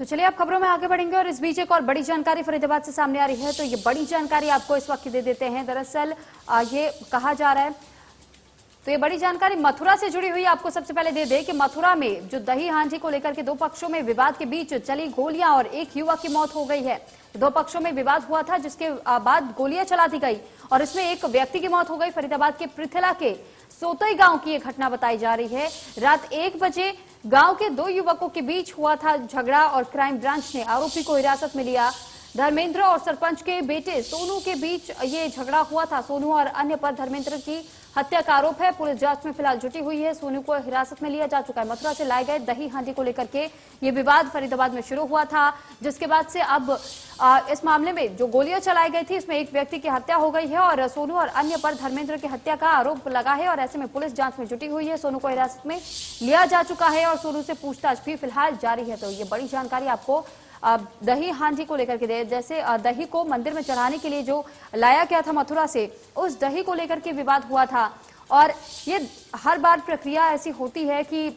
तो चलिए आप खबरों में आगे बढ़ेंगे और इस बीच एक और बड़ी जानकारी फरीदाबाद से सामने आ रही है। तो ये बड़ी जानकारी आपको इस वक्त दे देते हैं। दरअसल ये कहा जा रहा है, तो ये बड़ी जानकारी मथुरा से जुड़ी हुई। आपको सबसे पहले दे दे कि मथुरा में जो दही हांडी को लेकर के दो पक्षों में विवाद के बीच चली गोलियां और एक युवक की मौत हो गई है। दो पक्षों में विवाद हुआ था, जिसके बाद गोलियां चला दी गई और इसमें एक व्यक्ति की मौत हो गई। फरीदाबाद के पृथला के सोतई गांव की यह घटना बताई जा रही है। रात 1 बजे गांव के दो युवकों के बीच हुआ था झगड़ा और क्राइम ब्रांच ने आरोपी को हिरासत में लिया। धर्मेंद्र और सरपंच के बेटे सोनू के बीच ये झगड़ा हुआ था। सोनू और अन्य पर धर्मेंद्र की हत्या का आरोप है। पुलिस जांच में फिलहाल जुटी हुई है। सोनू को हिरासत में लिया जा चुका है। मथुरा से लाए गए दही हांडी को लेकर के ये विवाद फरीदाबाद में शुरू हुआ था, जिसके बाद से अब इस मामले में जो गोलियां चलाई गई थी, इसमें एक व्यक्ति की हत्या हो गई है और सोनू और अन्य पर धर्मेंद्र की हत्या का आरोप लगा है और ऐसे में पुलिस जांच में जुटी हुई है। सोनू को हिरासत में लिया जा चुका है और सोनू से पूछताछ भी फिलहाल जारी है। तो ये बड़ी जानकारी आपको दही हांडी को लेकर के दे। जैसे दही को मंदिर में चढ़ाने के लिए जो लाया गया था मथुरा से, उस दही को लेकर के विवाद हुआ था और ये हर बार प्रक्रिया ऐसी होती है कि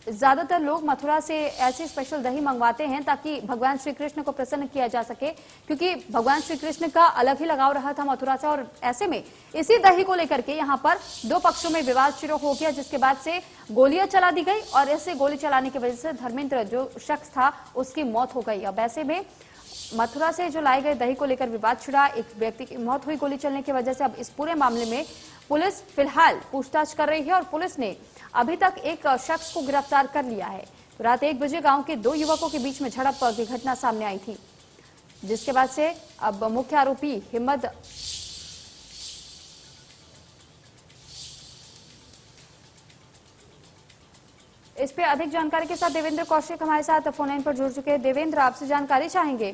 ज्यादातर लोग मथुरा से ऐसे स्पेशल दही मंगवाते हैं ताकि भगवान श्री कृष्ण को प्रसन्न किया जा सके, क्योंकि भगवान श्री कृष्ण का अलग ही लगाव रहा था मथुरा से। और ऐसे में इसी दही को लेकर के यहाँ पर दो पक्षों में विवाद शुरू हो गया, जिसके बाद से गोलियां चला दी गई और ऐसे गोली चलाने की वजह से धर्मेंद्र जो शख्स था उसकी मौत हो गई। अब ऐसे में मथुरा से जो लाए गए दही को लेकर विवाद छिड़ा, एक व्यक्ति की मौत हुई गोली चलने की वजह से। अब इस पूरे मामले में पुलिस फिलहाल पूछताछ कर रही है और पुलिस ने अभी तक एक शख्स को गिरफ्तार कर लिया है। तो रात 1 बजे गांव के दो युवकों के बीच में झड़प की घटना सामने आई थी, जिसके बाद से अब मुख्य आरोपी हिम्मत इस पे अधिक जानकारी के साथ देवेंद्र कौशिक हमारे साथ फोन लाइन पर जुड़ चुके हैं। देवेंद्र, आपसे जानकारी चाहेंगे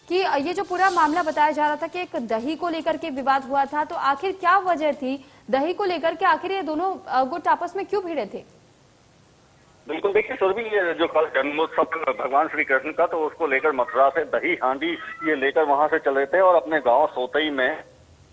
कि ये जो पूरा मामला बताया जा रहा था कि एक दही को लेकर के विवाद हुआ था, तो आखिर क्या वजह थी दही को लेकर के? आखिर ये दोनों गुट आपस में क्यों भिड़े थे? बिल्कुल, देखिए सुरभि, ये जो कल जन्मोत्सव भगवान श्री कृष्ण का, तो उसको लेकर मथुरा से दही हांडी ये लेकर वहां से चले थे और अपने गांव सोतई में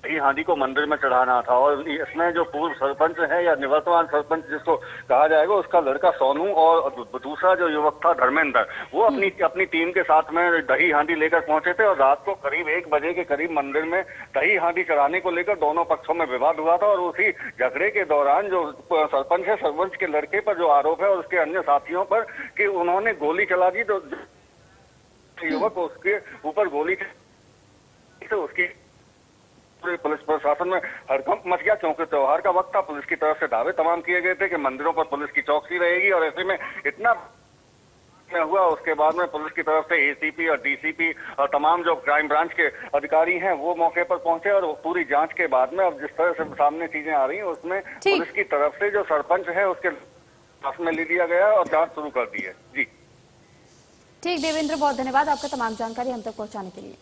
दही हांडी को मंदिर में चढ़ाना था। और इसमें जो पूर्व सरपंच है या निवर्तमान सरपंच जिसको कहा जाएगा, उसका लड़का सोनू और दूसरा जो युवक था धर्मेंद्र, वो अपनी टीम के साथ में दही हांडी लेकर पहुंचे थे और रात को करीब 1 बजे के करीब मंदिर में दही हांडी चढ़ाने को लेकर दोनों पक्षों में विवाद हुआ था। और उसी झगड़े के दौरान जो सरपंच है, सरपंच के लड़के पर जो आरोप है और उसके अन्य साथियों पर कि उन्होंने गोली चला दी, तो युवक उसके ऊपर गोली से उसकी पुलिस प्रशासन में हड़कंप मच गया, क्योंकि त्योहार का वक्त था। पुलिस की तरफ से दावे तमाम किए गए थे कि मंदिरों पर पुलिस की चौकसी रहेगी और ऐसे में इतना हुआ। उसके बाद में पुलिस की तरफ से एसीपी और डीसीपी और तमाम जो क्राइम ब्रांच के अधिकारी हैं वो मौके पर पहुंचे और पूरी जांच के बाद में अब जिस तरह से सामने चीजें आ रही हैं, उसमें पुलिस की तरफ से जो सरपंच है उसके पास में ले लिया गया और जांच शुरू कर दी है। जी ठीक देवेंद्र, बहुत धन्यवाद आपका तमाम जानकारी हम तक पहुंचाने के लिए।